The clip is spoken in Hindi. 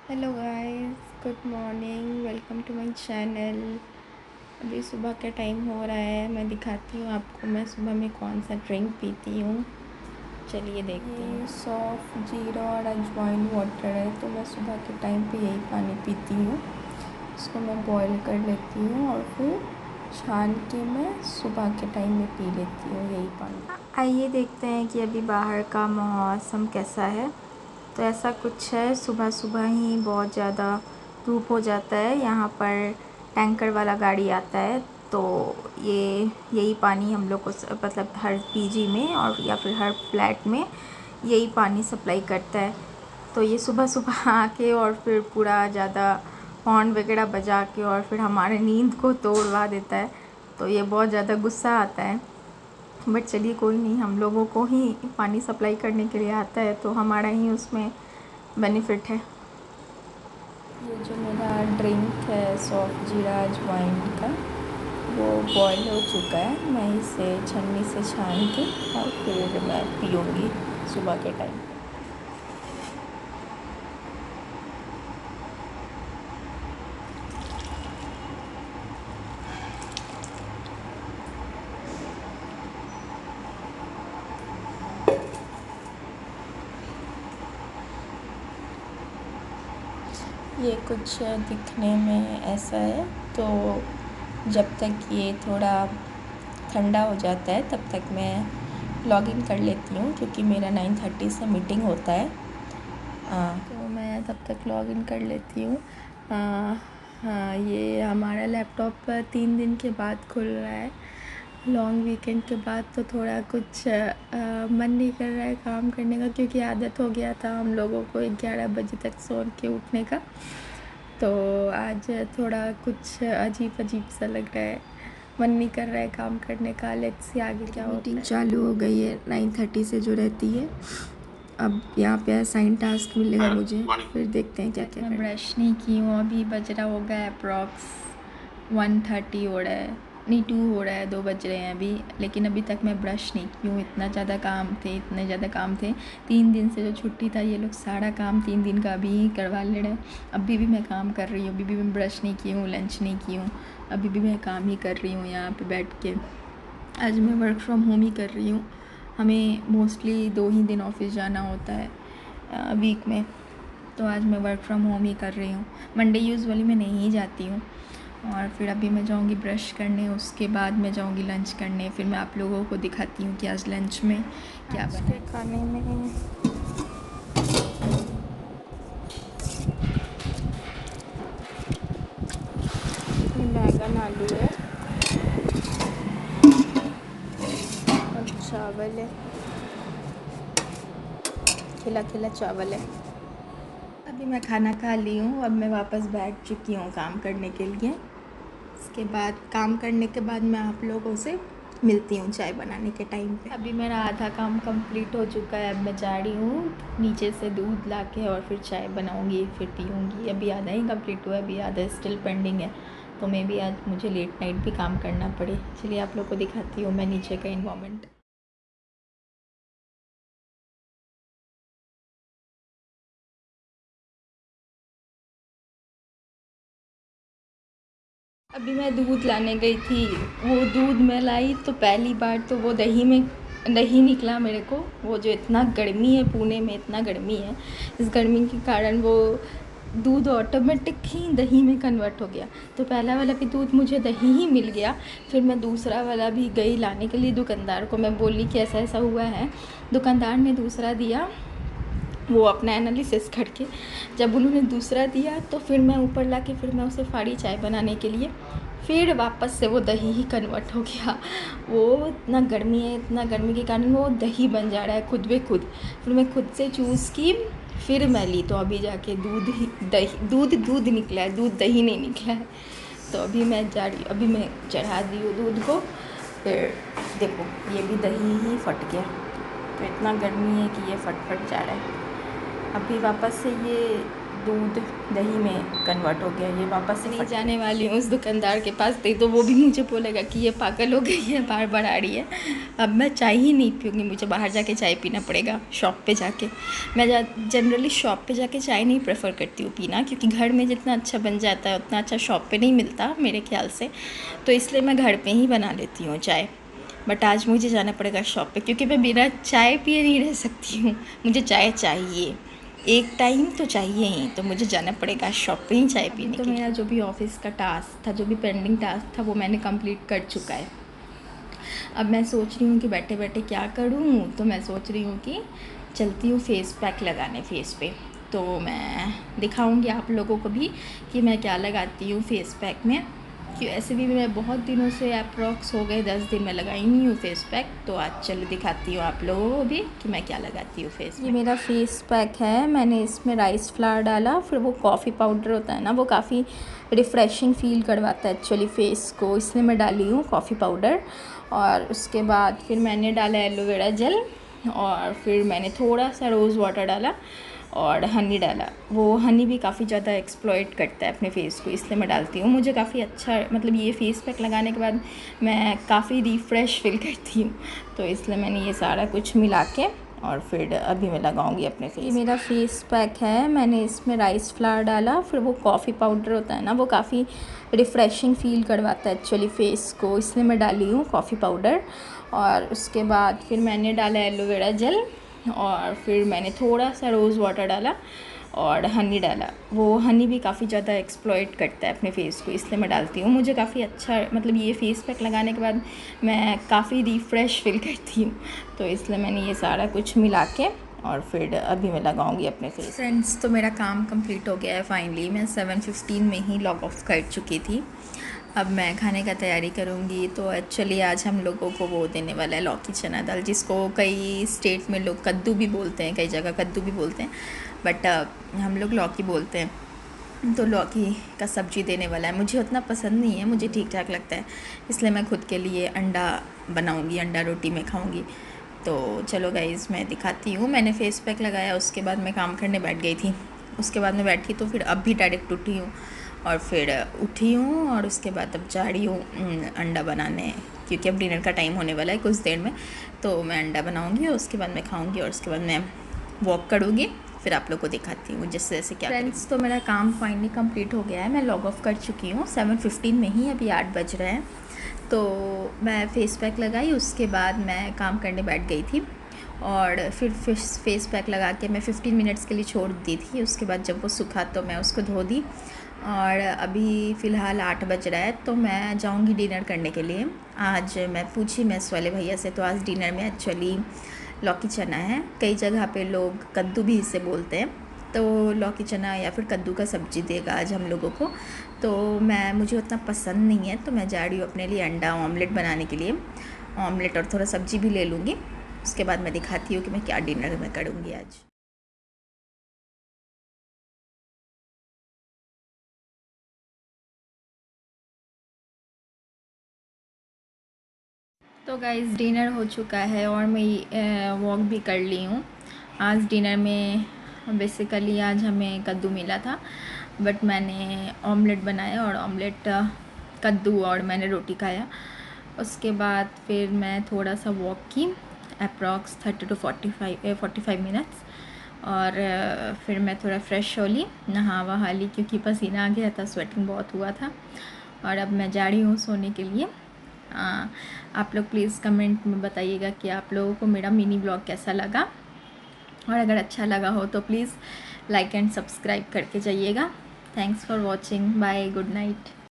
Hello guys, good morning, welcome to my channel. अभी सुबह का टाइम हो रहा है। मैं दिखाती हूँ आपको मैं सुबह में कौन सा ड्रिंक पीती हूँ। चलिए देखते हैं। सौंफ, जीरा और अजवाइन वाटर है, तो मैं सुबह के टाइम पे यही पानी पीती हूँ। इसको मैं बॉईल कर लेती हूँ और फिर छान के मैं सुबह के टाइम में पी लेती हूँ यही पानी। आइए देखते हैं कि अभी बाहर का मौसम कैसा है। तो ऐसा कुछ है, सुबह सुबह ही बहुत ज़्यादा धूप हो जाता है। यहाँ पर टैंकर वाला गाड़ी आता है, तो यही पानी हम लोग को मतलब हर पीजी में और या फिर हर फ्लैट में यही पानी सप्लाई करता है। तो ये सुबह सुबह आके और फिर पूरा ज़्यादा हॉर्न वगैरह बजा के और फिर हमारे नींद को तोड़वा देता है। तो ये बहुत ज़्यादा गुस्सा आता है, बट चलिए कोई नहीं, हम लोगों को ही पानी सप्लाई करने के लिए आता है तो हमारा ही उसमें बेनिफिट है। ये जो मेरा ड्रिंक है सौंफ जीरा अजवाइन का, वो बॉईल हो चुका है। मैं इसे छन्नी से छान के और फिर मैं पीऊँगी सुबह के टाइम। ये कुछ दिखने में ऐसा है, तो जब तक ये थोड़ा ठंडा हो जाता है तब तक मैं लॉगिन कर लेती हूँ, क्योंकि मेरा 9:30 से मीटिंग होता है। तो मैं तब तक लॉगिन कर लेती हूँ। हाँ, ये हमारा लैपटॉप 3 दिन के बाद खुल रहा है। लॉन्ग वीकेंड के बाद तो थोड़ा कुछ मन नहीं कर रहा है काम करने का, क्योंकि आदत हो गया था हम लोगों को 11 बजे तक सो के उठने का। तो आज थोड़ा कुछ अजीब अजीब सा लग रहा है, मन नहीं कर रहा है काम करने का। लेट्स सी आगे क्या होता है। मीटिंग चालू हो गई है 9:30 से जो रहती है। अब यहाँ पे असाइन टास्क मिलेगा मुझे, फिर देखते हैं क्या क्या। मैं ब्रश नहीं की हूँ, अभी बज रहा होगा अप्रॉक्स 1:30 हो रहा है, नहीं 2 हो रहा है, 2 बज रहे हैं अभी। लेकिन अभी तक मैं ब्रश नहीं की हूँ, इतने ज़्यादा काम थे। 3 दिन से जो छुट्टी था, ये लोग सारा काम 3 दिन का अभी ही करवा ले रहे हैं। अभी भी मैं काम कर रही हूँ, अभी भी मैं ब्रश नहीं की हूँ, लंच नहीं की हूँ, अभी भी मैं काम ही कर रही हूँ यहाँ पे बैठ के। आज मैं वर्क फ्रॉम होम ही कर रही हूँ। हमें मोस्टली 2 ही दिन ऑफिस जाना होता है वीक में, तो आज मैं वर्क फ्रॉम होम ही कर रही हूँ। मंडे यूजुअली मैं नहीं जाती हूँ। और फिर अभी मैं जाऊँगी ब्रश करने, उसके बाद मैं जाऊँगी लंच करने। फिर मैं आप लोगों को दिखाती हूँ कि आज लंच में क्या बना है। खाने में बैगन आलू है और चावल है, खिला खिला चावल है। अभी मैं खाना खा ली हूँ, अब मैं वापस बैठ चुकी हूँ काम करने के लिए। इसके बाद काम करने के बाद मैं आप लोगों से मिलती हूँ चाय बनाने के टाइम पे। अभी मेरा आधा काम कंप्लीट हो चुका है। अब मैं जा रही हूँ नीचे से दूध लाके और फिर चाय बनाऊँगी, फिर पीऊँगी। अभी आधा ही कंप्लीट हुआ है, अभी आधा स्टिल पेंडिंग है, तो मे बी आज मुझे लेट नाइट भी काम करना पड़े। चलिए आप लोग को दिखाती हूँ मैं नीचे का इन्वायरमेंट। अभी मैं दूध लाने गई थी, वो दूध मैं लाई तो पहली बार तो वो दही में दही निकला मेरे को। वो जो इतना गर्मी है, पुणे में इतना गर्मी है, इस गर्मी के कारण वो दूध ऑटोमेटिक ही दही में कन्वर्ट हो गया। तो पहला वाला भी दूध मुझे दही ही मिल गया। फिर मैं दूसरा वाला भी गई लाने के लिए दुकानदार को, मैं बोली कि ऐसा ऐसा हुआ है। दुकानदार ने दूसरा दिया, वो अपना एनालिसिस करके। जब उन्होंने दूसरा दिया तो फिर मैं ऊपर ला के फिर मैं उसे फाड़ी चाय बनाने के लिए, फिर वापस से वो दही ही कन्वर्ट हो गया। वो इतना गर्मी है, इतना गर्मी के कारण वो दही बन जा रहा है खुद ब खुद। फिर मैं खुद से चूज़ की, फिर मैं ली, तो अभी जाके दूध निकला है, दूध दही नहीं निकला है। तो अभी मैं जा रही, अभी मैं चढ़ा दी हूँ दूध को। फिर देखो ये भी दही ही फट गया। तो इतना गर्मी है कि ये फट जा रहा है। अभी वापस से ये दूध दही में कन्वर्ट हो गया। ये वापस नहीं जाने वाली हूँ उस दुकानदार के पास, नहीं तो वो भी मुझे बोलेगा कि ये पागल हो गई है, बार बार आ रही है। अब मैं चाय ही नहीं पीऊँगी, मुझे बाहर जाके चाय पीना पड़ेगा, शॉप पे जाके। मैं जनरली शॉप पे जाके चाय नहीं प्रेफर करती हूँ पीना, क्योंकि घर में जितना अच्छा बन जाता है उतना अच्छा शॉप पे नहीं मिलता मेरे ख्याल से, तो इसलिए मैं घर पे ही बना लेती हूँ चाय। बट आज मुझे जाना पड़ेगा शॉप पे, क्योंकि मैं बिना चाय पिए नहीं रह सकती हूँ, मुझे चाय चाहिए, एक टाइम तो चाहिए ही, तो मुझे जाना पड़ेगा शॉप पे ही चाय पीने के लिए। तो मेरा जो भी ऑफिस का टास्क था, जो भी पेंडिंग टास्क था, वो मैंने कंप्लीट कर चुका है। अब मैं सोच रही हूँ कि बैठे बैठे क्या करूँ, तो मैं सोच रही हूँ कि चलती हूँ फेस पैक लगाने फेस पे। तो मैं दिखाऊँगी आप लोगों को भी कि मैं क्या लगाती हूँ फेस पैक में, कि ऐसे भी मैं बहुत दिनों से अप्रॉक्स हो गए 10 दिन में लगाई नहीं हूँ फेस पैक। तो आज चलो दिखाती हूँ आप लोगों को भी कि मैं क्या लगाती हूँ फेस में। ये मेरा फेस पैक है, मैंने इसमें राइस फ्लावर डाला, फिर वो कॉफ़ी पाउडर होता है ना, वो काफ़ी रिफ़्रेशिंग फ़ील करवाता है एक्चुअली फेस को, इसलिए मैं डाली हूँ कॉफ़ी पाउडर। और उसके बाद फिर मैंने डाला एलोवेरा जेल, और फिर मैंने थोड़ा सा रोज़ वाटर डाला और हनी डाला। वो हनी भी काफ़ी ज़्यादा एक्सप्लॉइट करता है अपने फेस को, इसलिए मैं डालती हूँ। मुझे काफ़ी अच्छा, मतलब ये फेस पैक लगाने के बाद मैं काफ़ी रिफ़्रेश फील करती हूँ, तो इसलिए मैंने ये सारा कुछ मिला के और फिर अभी मैं लगाऊंगी अपने फेस। ये मेरा फेस पैक है, मैंने इसमें राइस फ्लावर डाला, फिर वो कॉफ़ी पाउडर होता है ना, वो काफ़ी रिफ़्रेशिंग फ़ील करवाता है एक्चुअली फेस को, इसलिए मैं डाली हूँ कॉफ़ी पाउडर। और उसके बाद फिर मैंने डाला एलोवेरा जेल, और फिर मैंने थोड़ा सा रोज़ वाटर डाला और हनी डाला। वो हनी भी काफ़ी ज़्यादा एक्सप्लॉइट करता है अपने फेस को, इसलिए मैं डालती हूँ। मुझे काफ़ी अच्छा, मतलब ये फेस पैक लगाने के बाद मैं काफ़ी रिफ़्रेश फील करती हूँ, तो इसलिए मैंने ये सारा कुछ मिला के और फिर अभी मैं लगाऊंगी अपने फेस। फ्रेंड्स, तो मेरा काम कंप्लीट हो गया है फाइनली। मैं 7:15 में ही लॉग ऑफ कर चुकी थी। अब मैं खाने का तैयारी करूँगी। तो एक्चुअली आज हम लोगों को वो देने वाला है लौकी चना दाल, जिसको कई स्टेट में लोग कद्दू भी बोलते हैं, कई जगह कद्दू भी बोलते हैं, बट हम लोग लौकी बोलते हैं। तो लौकी का सब्ज़ी देने वाला है। मुझे उतना पसंद नहीं है, मुझे ठीक ठाक लगता है, इसलिए मैं खुद के लिए अंडा बनाऊँगी, अंडा रोटी में खाऊँगी। तो चलो गाइज़, मैं दिखाती हूँ। मैंने फेस पैक लगाया, उसके बाद मैं काम करने बैठ गई थी। उसके बाद मैं बैठी तो फिर अब भी डायरेक्ट उठी हूँ और फिर उठी हूँ, और उसके बाद अब जा रही हूँ अंडा बनाने, क्योंकि अब डिनर का टाइम होने वाला है कुछ देर में। तो मैं अंडा बनाऊँगी और उसके बाद मैं खाऊँगी, और उसके बाद मैं वॉक करूँगी, फिर आप लोग को दिखाती हूँ जैसे जैसे क्या। फ्रेंड्स, तो मेरा काम फाइनली कंप्लीट हो गया है, मैं लॉग ऑफ कर चुकी हूँ 7:15 में ही, अभी 8 बज रहे हैं। तो मैं फेस पैक लगाई, उसके बाद मैं काम करने बैठ गई थी, और फिर फेस पैक लगा के मैं 15 मिनट्स के लिए छोड़ दी थी। उसके बाद जब वो सूखा तो मैं उसको धो दी, और अभी फ़िलहाल 8 बज रहा है, तो मैं जाऊंगी डिनर करने के लिए। आज मैं पूछी मेस वाले भैया से, तो आज डिनर में एक्चुअली लौकी चना है, कई जगह पे लोग कद्दू भी इसे बोलते हैं। तो लौकी चना या फिर कद्दू का सब्ज़ी देगा आज हम लोगों को। तो मुझे उतना पसंद नहीं है, तो मैं जा रही हूँ अपने लिए अंडा ऑमलेट बनाने के लिए। ऑमलेट और थोड़ा सब्ज़ी भी ले लूँगी, उसके बाद मैं दिखाती हूँ कि मैं क्या डिनर में करूँगी आज। तो गाइस, डिनर हो चुका है और मैं वॉक भी कर ली हूँ। आज डिनर में बेसिकली आज हमें कद्दू मिला था, बट मैंने ऑमलेट बनाया, और ऑमलेट कद्दू और मैंने रोटी खाया। उसके बाद फिर मैं थोड़ा सा वॉक की, अप्रॉक्स 30 to 45 मिनट्स, और फिर मैं थोड़ा फ्रेश हो ली, नहा वहा ली, क्योंकि पसीना आ गया था, स्वेटिंग बहुत हुआ था। और अब मैं जा रही हूँ सोने के लिए। आप लोग प्लीज़ कमेंट में बताइएगा कि आप लोगों को मेरा मिनी ब्लॉग कैसा लगा, और अगर अच्छा लगा हो तो प्लीज़ लाइक एंड सब्सक्राइब करके जाइएगा। Thanks for watching, bye, good night.